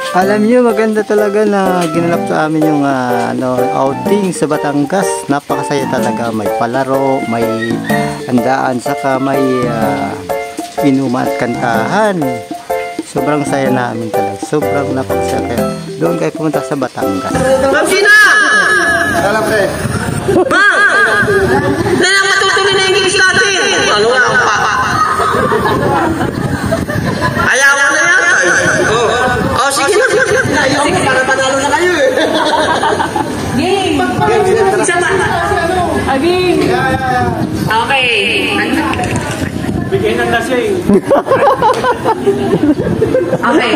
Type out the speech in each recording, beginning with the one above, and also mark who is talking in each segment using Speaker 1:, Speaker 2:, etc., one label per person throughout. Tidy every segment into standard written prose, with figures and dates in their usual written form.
Speaker 1: Alam niyo, maganda talaga na ginanap sa amin yung outing sa Batangas. Napakasaya talaga. May palaro, may handaan, saka may inuman at kantahan. Sobrang saya namin talaga. Sobrang napakasaya. Kaya doon kayo pumunta sa Batangas.
Speaker 2: Kapsina!
Speaker 1: Alam pre.
Speaker 2: Ma! Dahil ang matutuloy na yung gilis natin. Ano nga ang papa? Ayaw ko na yan. Oh, sige na. Sige, para panalo na kayo eh.
Speaker 3: Game!
Speaker 2: Isa pa.
Speaker 3: Game!
Speaker 2: Okay.
Speaker 4: Bigay ng lasing.
Speaker 3: Okay.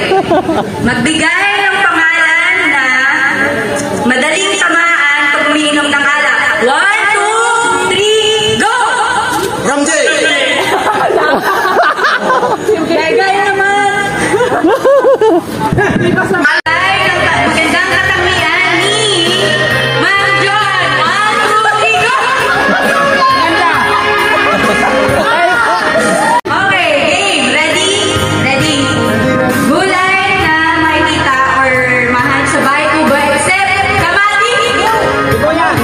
Speaker 3: Magbigay ng pangalan na madaling tamaan pag umiinom ng alak. 1, 2, 3, go!
Speaker 2: Ramjay!
Speaker 3: Gaya naman! Malay ng magandang katangian ni Ma'am John. 1, 2, 3, go! Okay, game. Ready? Ready. Gulay na makikita or mahal sa bahay ko ba except kamati?
Speaker 4: Ito yan.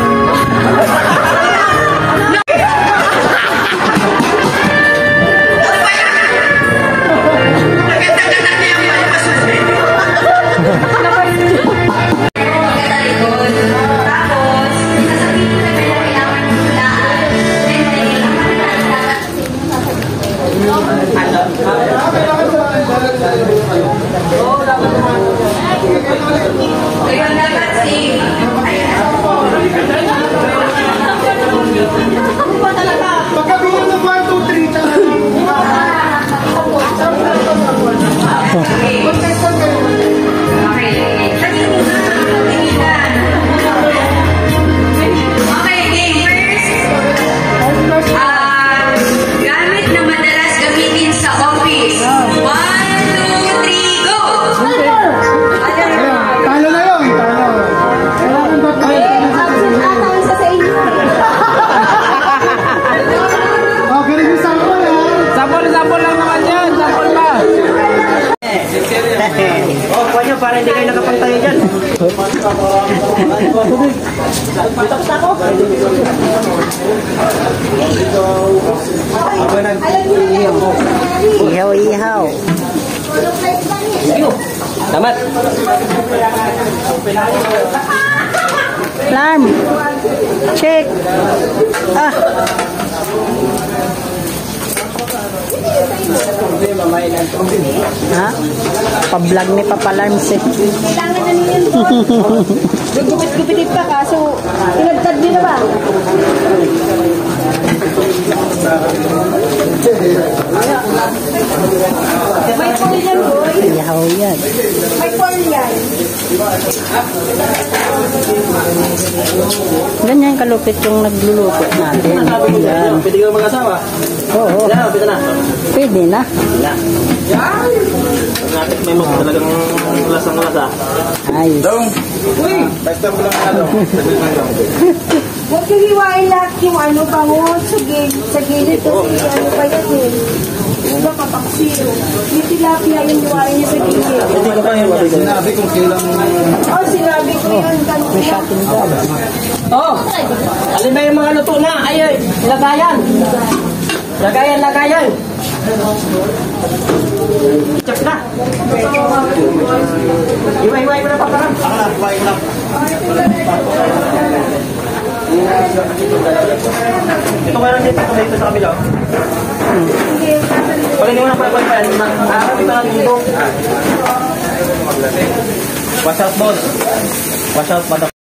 Speaker 4: Para hindi kayo nakapantayo dyan.
Speaker 1: Ihaw, ihaw.
Speaker 4: Tamat.
Speaker 1: Alarm. Check. Ha? Pa-vlog ni Papa Alarms eh.
Speaker 5: Kailangan na niyan po. Gupit-gupitin pa kaso tinagtad din na ba? May call yan boy.
Speaker 1: Ihaw yan.
Speaker 5: May call yan.
Speaker 1: Ganyan kalupit yung nagluluto natin. Yan.
Speaker 4: Pwede ka mag-asawa?
Speaker 1: Oo.
Speaker 4: Pwede na.
Speaker 1: Pwede na.
Speaker 4: Natin may mas talagang lasang-lasa.
Speaker 1: Ayos.
Speaker 5: Uy! Huwag yung hiwain lahat yung ano bangot sa gilid kasi ano pa yan eh. Yung ba papaksiro. Yung tilapia yung hiwain niya sa gilid.
Speaker 4: Hindi ko pa yung sinabi kung kailang...
Speaker 5: Oh, sinabi ko yun.
Speaker 1: May shopping bag.
Speaker 4: Oh! Alin na yung mga luto na? Ay, lagayan! Lagayan! Check na! Iwa-iwa mo na pa parang. Iwa na. Ito meron dito sa kabila. Pag hindi mo na pala pa yan, ito na dito. Watch out, boss. Watch out, madam.